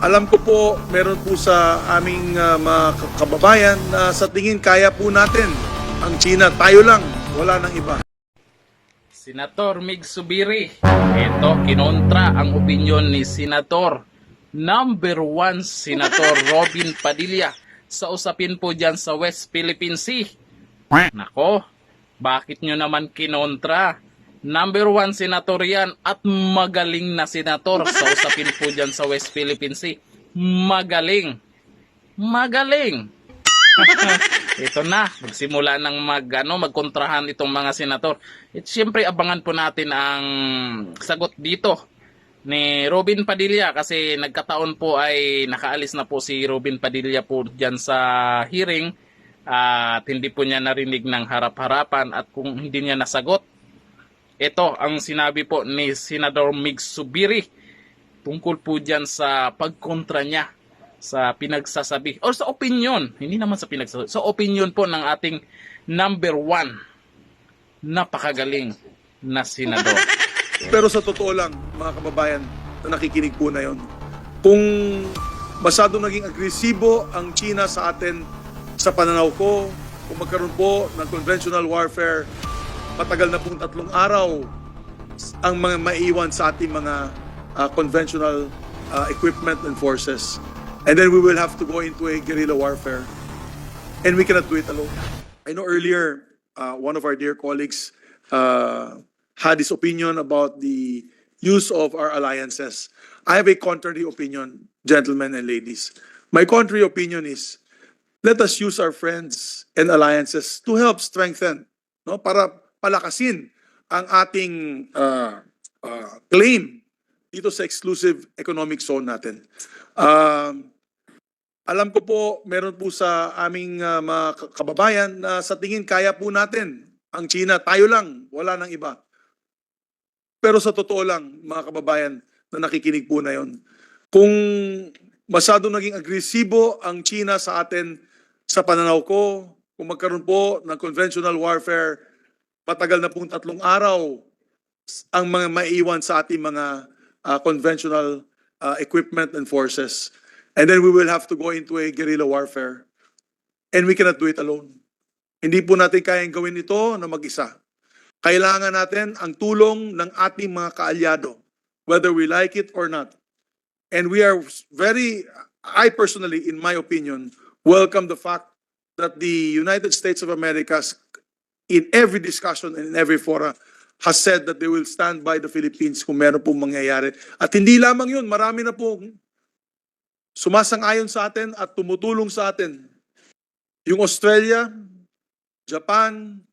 Alam ko po, meron po sa aming mga kababayan na sa tingin kaya po natin ang China. Tayo lang, wala nang iba. Senator Mig Subiri. Ito, kinontra ang opinyon ni Senator number 1 Senator Robin Padilla sa usapin po dyan sa West Philippine Sea. Nako, bakit nyo naman kinontra? Number 1 senator yan at magaling na senator sa usapin po dyan sa West Philippine Sea. Magaling. Magaling. Ito na, magsimula ng magkontrahan itong mga senator. At syempre abangan po natin ang sagot dito ni Robin Padilla kasi nagkataon po ay nakaalis na po si Robin Padilla po dyan sa hearing at hindi po niya narinig ng harap-harapan at kung hindi niya nasagot, ito ang sinabi po ni Senador Mig Subiri tungkol po dyan sa pagkontra niya sa pinagsasabi o sa opinion, hindi naman sa pinagsasabi, sa opinion po ng ating number 1 napakagaling na senador. Pero sa totoo lang, mga kababayan na nakikinig po na yon, kung masyado naging agresibo ang China sa atin sa pananaw ko, kung magkaroon po ng conventional warfare, matagal na pong 3 araw ang mga maiiwan sa ating mga conventional equipment and forces. And then we will have to go into a guerrilla warfare. And we cannot do it alone. I know earlier, one of our dear colleagues had his opinion about the use of our alliances. I have a contrary opinion, gentlemen and ladies. My contrary opinion is, let us use our friends and alliances to help strengthen, no, para palakasin ang ating claim dito sa exclusive economic zone natin. Alam ko po, meron po sa aming mga kababayan na sa tingin kaya po natin ang China. Tayo lang, wala nang iba. Pero sa totoo lang, mga kababayan na nakikinig po na yon, kung masyado naging agresibo ang China sa atin sa pananaw ko, kung magkaroon po ng conventional warfare, matagal na pong 3 araw ang mga maiiwan sa ating mga conventional equipment and forces. And then we will have to go into a guerrilla warfare. And we cannot do it alone. Hindi po natin kayang gawin ito na mag-isa. Kailangan natin ang tulong ng ating mga kaalyado, whether we like it or not. And we are I personally, in my opinion, welcome the fact that the United States of America, in every discussion and in every fora, has said that they will stand by the Philippines kung meron pong mangyayari. At hindi lamang yun, marami na pong sumasang-ayon sa atin at tumutulong sa atin. Yung Australia, Japan,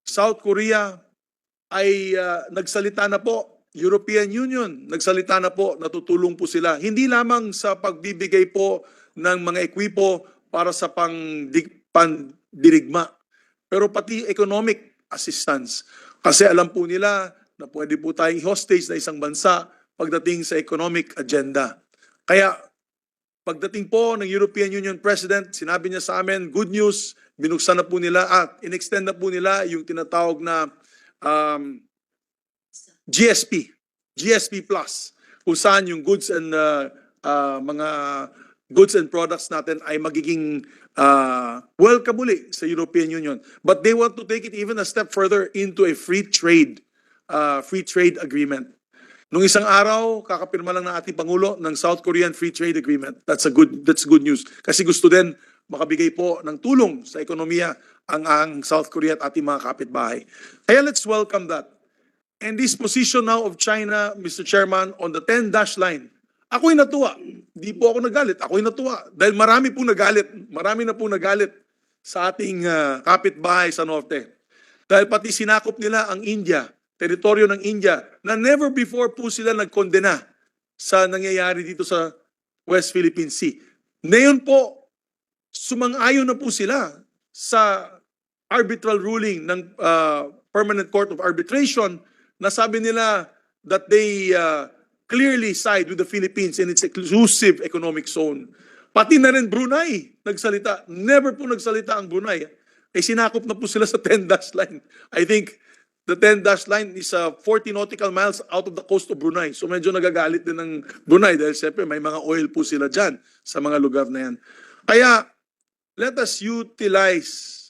South Korea ay nagsalita na po. European Union, nagsalita na po, natutulong po sila. Hindi lamang sa pagbibigay po ng mga ekwipo para sa pandirigma, pero pati economic assistance. Kasi alam po nila na pwede po tayong hostage na isang bansa pagdating sa economic agenda. Kaya pagdating po ng European Union President, sinabi niya sa amin, good news, binuksan na po nila at in-extend na po nila yung tinatawag na GSP Plus, kung saan yung goods and mga goods and products natin ay magiging welcome muli sa European Union. But they want to take it even a step further into a free trade agreement. Nung isang araw, kakapirma lang ng ating Pangulo ng South Korean Free Trade Agreement. That's good news. Kasi gusto din makabigay po ng tulong sa ekonomiya ang South Korea at ating mga kapitbahay. Kaya let's welcome that. And this position now of China, Mr. Chairman, on the 10-dash line, ako'y natuwa. Di po ako nagalit. Ako'y natuwa. Dahil marami po nagalit. Marami na po nagalit sa ating kapitbahay sa norte. Dahil pati sinakop nila ang India, teritoryo ng India, na never before po sila nagkondena sa nangyayari dito sa West Philippine Sea. Ngayon po, sumang-ayon na po sila sa arbitral ruling ng Permanent Court of Arbitration na sabi nila that they clearly side with the Philippines in its exclusive economic zone. Pati na rin Brunei nagsalita. Never po nagsalita ang Brunei. Eh sinakop na po sila sa 10-dash line. I think The 10-dash line is 40 nautical miles out of the coast of Brunei. So medyo nagagalit din ng Brunei dahil siyempre may mga oil po sila dyan sa mga lugar na yan. Kaya let us utilize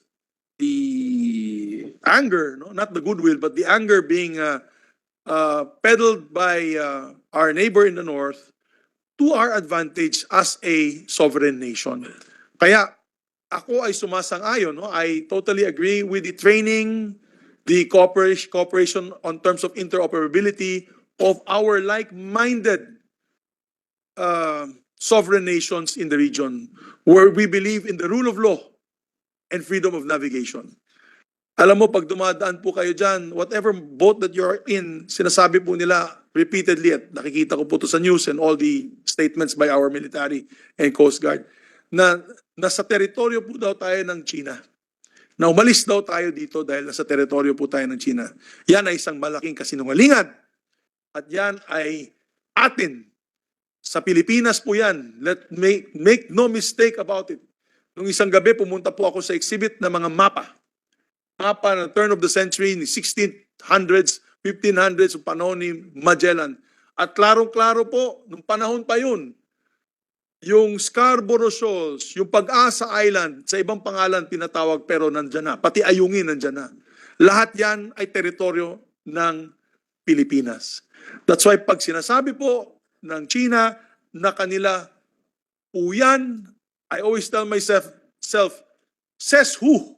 the anger, no? Not the goodwill, but the anger being peddled by our neighbor in the north to our advantage as a sovereign nation. Kaya ako ay sumasang-ayon, no? I totally agree with the training, the cooperation on terms of interoperability of our like-minded sovereign nations in the region where we believe in the rule of law and freedom of navigation. Alam mo, pag dumadaan po kayo dyan, whatever boat that you're in, sinasabi po nila repeatedly, at nakikita ko po to sa news and all the statements by our military and Coast Guard, na nasa teritoryo po daw tayo ng China. Na umalis daw tayo dito dahil nasa teritoryo po tayo ng China. Yan ay isang malaking kasinungalingan. At yan ay atin. Sa Pilipinas po yan. Make no mistake about it. Nung isang gabi, pumunta po ako sa exhibit na mga mapa. Mapa na turn of the century, ni 1600s, 1500s, yung panahon ni Magellan. At klarong-klaro po, nung panahon pa yun, yung Scarborough Shoals, yung Pag-asa Island, sa ibang pangalan tinatawag pero nandyan na. Pati Ayungin nandyan na. Lahat yan ay teritoryo ng Pilipinas. That's why pag sinasabi po ng China na kanila po yan, I always tell myself, says who?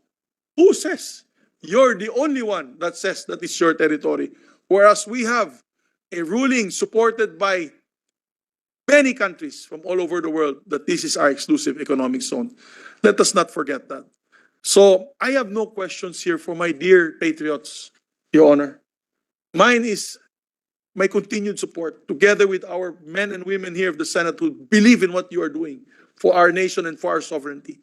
Who says? You're the only one that says that is your territory. Whereas we have a ruling supported by many countries from all over the world that this is our exclusive economic zone. Let us not forget that. So I have no questions here for my dear patriots, Your Honor. Mine is my continued support together with our men and women here of the Senate who believe in what you are doing for our nation and for our sovereignty.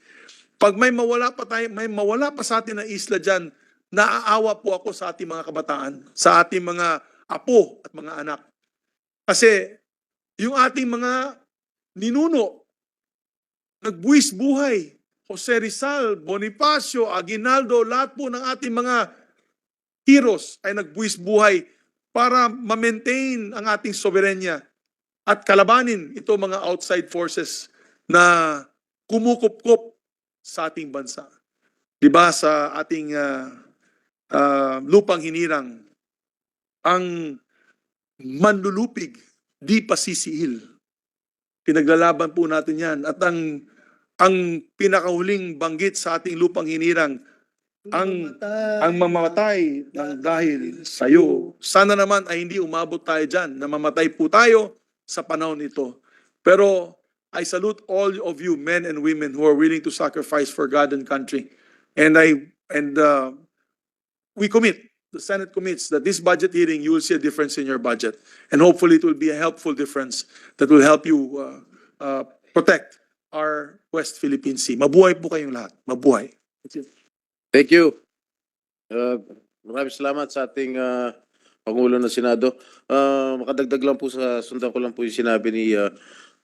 Pag may mawala pa sa atin na isla dyan, naaawa po ako sa ating mga kabataan, sa ating mga apo at mga anak. Kasi yung ating mga ninuno, nagbuwis buhay, Jose Rizal, Bonifacio, Aguinaldo, lahat po ng ating mga heroes ay nagbuwis buhay para ma-maintain ang ating soberenya at kalabanin ito mga outside forces na kumukup-kup sa ating bansa. Diba sa ating lupang hinirang, ang manlulupig, di pa sisihil. Pinaglalaban po natin yan. At ang pinakahuling banggit sa ating lupang hinirang, ang mamamatay ng dahil sa iyo. Sana naman ay hindi umabot tayo dyan, na mamatay po tayo sa panahon ito. Pero I salute all of you, men and women, who are willing to sacrifice for God and country. And we commit, the Senate commits that this budget hearing, you will see a difference in your budget. And hopefully it will be a helpful difference that will help you protect our West Philippine Sea. Mabuhay po kayong lahat. Mabuhay. Thank you. Maraming salamat sa ating Pangulo ng Senado. Makadagdag lang po sundan ko lang po yung sinabi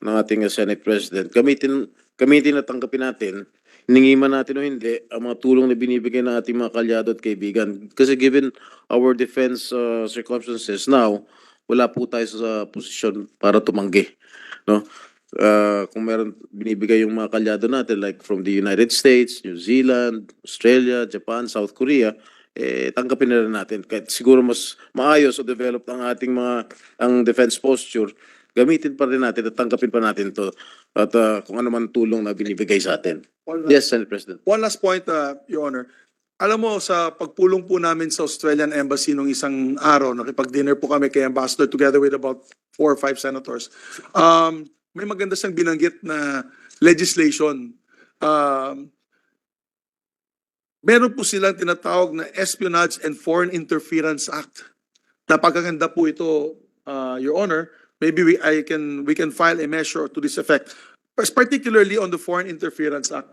ng ating Senate President. Gamitin at tanggapin natin, hiningi man natin o hindi, ang mga tulong na binibigay ng ating mga kalyado at kaibigan. Kasi given our defense circumstances now, wala po tayo sa posisyon para tumanggi. No? Kung meron binibigay yung mga kalyado natin like from the United States, New Zealand, Australia, Japan, South Korea, tanggapin na rin natin. Kahit siguro mas maayos o develop ang ating ang defense posture, gamitin pa rin natin at tanggapin pa natin to at kung ano man tulong na binibigay sa atin. Yes, Senate President. One last point, Your Honor. Alam mo, sa pagpulong po namin sa Australian Embassy nung isang araw, nakipag-dinner po kami kay Ambassador together with about 4 or 5 senators. May maganda siyang binanggit na legislation. Meron po silang tinatawag na Espionage and Foreign Interference Act. Napakaganda po ito, Your Honor. Maybe we can file a measure to this effect. Particularly on the Foreign Interference Act.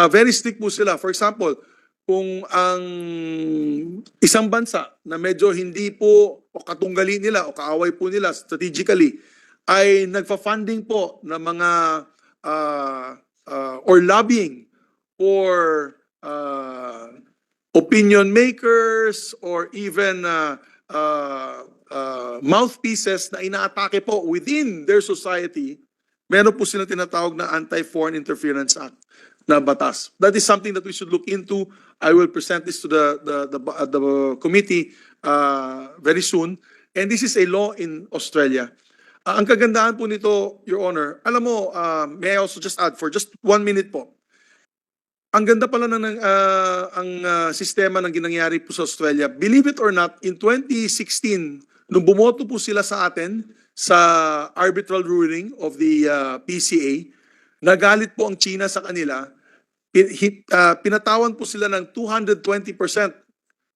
Very strict po sila. For example, kung ang isang bansa na medyo hindi po o katunggali nila o kaaway po nila strategically ay nagfa-funding po ng mga or lobbying for opinion makers or even mouthpieces na inaatake po within their society, meron po silang tinatawag na Anti-Foreign Interference Act na batas. That is something that we should look into. I will present this to the committee very soon. And this is a law in Australia. Ang kagandahan po nito, Your Honor, alam mo, may I also just add for just 1 minute po. Ang ganda pala ng sistema ng ginangyari po sa Australia. Believe it or not, in 2016, nung bumoto po sila sa atin sa arbitral ruling of the PCA, nagalit po ang China sa kanila. Pinatawan po sila ng 220%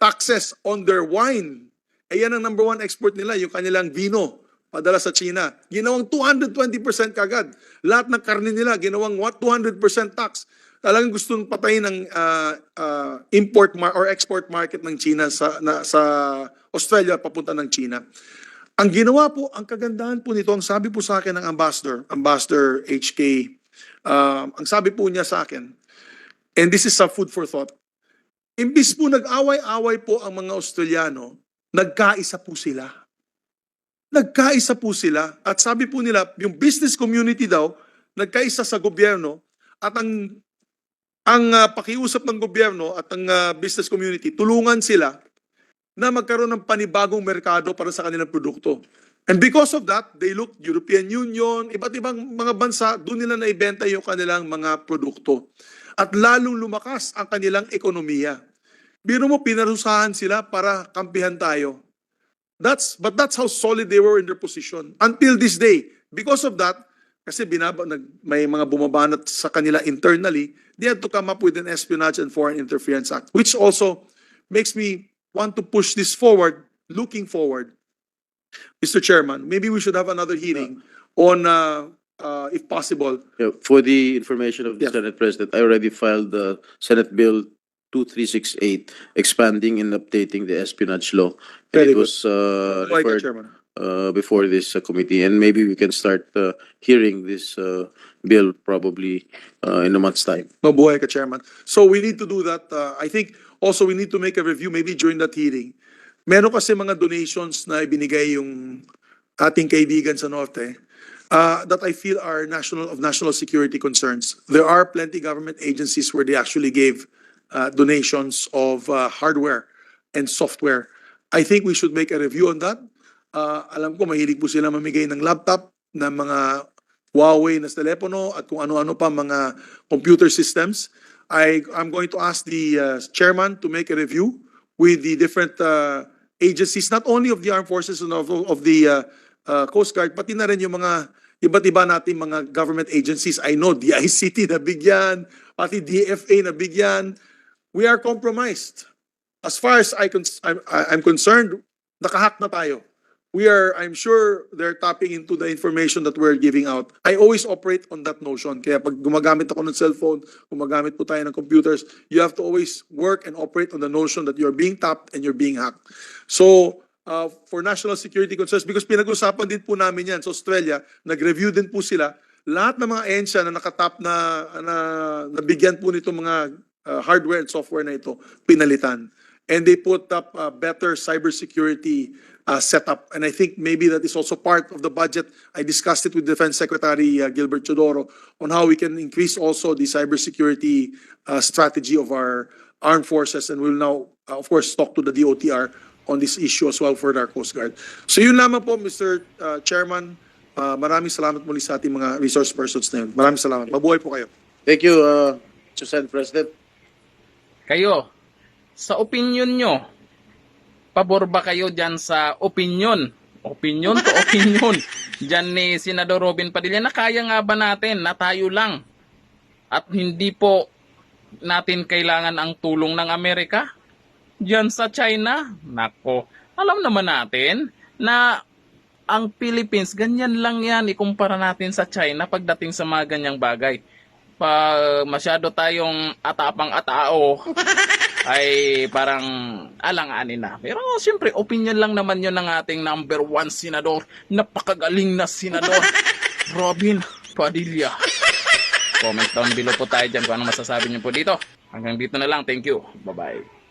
taxes on their wine. Eh yan ang number one export nila, yung kanilang vino, padala sa China. Ginawang 220% kagad. Lahat ng karne nila, ginawang 200% tax. Talagang gustong patayin ng import or export market ng China sa Australia papunta ng China. Ang ginawa po, ang kagandahan po nito, ang sabi po sa akin ng Ambassador HK, ang sabi po niya sa akin, and this is a food for thought, imbis po nag-away-away po ang mga Australiano, nagkaisa po sila. Nagkaisa po sila at sabi po nila, yung business community daw, nagkaisa sa gobyerno at ang pakiusap ng gobyerno at ang business community, tulungan sila na magkaroon ng panibagong merkado para sa kanilang produkto. And because of that, they look European Union, iba't ibang mga bansa, doon nila naibenta yung kanilang mga produkto. At lalong lumakas ang kanilang ekonomiya. Biro mo, pinarusahan sila para kampihan tayo. But that's how solid they were in their position. Until this day, because of that, kasi may mga bumabanat sa kanila internally, they had to come up with an Espionage and Foreign Interference Act, which also makes me want to push this forward, looking forward. Mr. Chairman, maybe we should have another hearing on, if possible. Yeah, for the information of the Yeah. Senate President, I already filed the Senate Bill 2368, expanding and updating the espionage law. And Very it good. was Like referred Chairman. before this committee, and maybe we can start hearing this bill probably in a month's time. Mabuhay ka, Chairman. So we need to do that. I think also we need to make a review maybe during that hearing. Meron kasi mga donations na ibinigay yung ating kaibigan sa Norte that I feel are of national security concerns. There are plenty government agencies where they actually gave donations of hardware and software. I think we should make a review on that. Alam ko mahilig po sila mamigay ng laptop, ng mga Huawei na telepono at kung ano-ano pa mga computer systems. I'm going to ask the chairman to make a review with the different agencies, not only of the armed forces and of the Coast Guard, pati na rin yung mga iba't iba nating mga government agencies. I know DICT na bigyan, pati DFA na bigyan. We are compromised. As far as I'm concerned, nakahack na tayo. I'm sure they're tapping into the information that we're giving out. I always operate on that notion. Kaya pag gumagamit ako ng cellphone, gumagamit po tayo ng computers, you have to always work and operate on the notion that you're being tapped and you're being hacked. So, for national security concerns, because pinag-usapan din po namin yan sa Australia, nag-review din po sila, lahat ng mga ahensya na nakatap na nabigyan po nito mga hardware and software na ito, pinalitan. And they put up a better cybersecurity setup. And I think maybe that is also part of the budget. I discussed it with Defense Secretary Gilbert Chodoro on how we can increase also the cybersecurity strategy of our armed forces. And we'll now, of course, talk to the DOTR on this issue as well for our Coast Guard. So yun lamang po, Mr. Chairman. Maraming salamat muli sa ating mga resource persons na yun. Maraming salamat. Mabuhay po kayo. Thank you, Mr. Senate President. Kayo, sa opinion nyo, pabor ba kayo dyan sa opinion to opinion dyan ni Senador Robin Padilla na kaya nga ba natin na tayo lang at hindi po natin kailangan ang tulong ng Amerika dyan sa China? Nako, alam naman natin na ang Philippines, ganyan lang yan ikumpara natin sa China pagdating sa mga ganyang bagay. Pa masyado tayong atapang-atao ay parang alanganin na. Pero siyempre, opinion lang naman yun ng ating number 1 senador. Napakagaling na senador, Robin Padilla. Comment down below po tayo dyan kung ano masasabi niyo po dito. Hanggang dito na lang. Thank you. Bye-bye.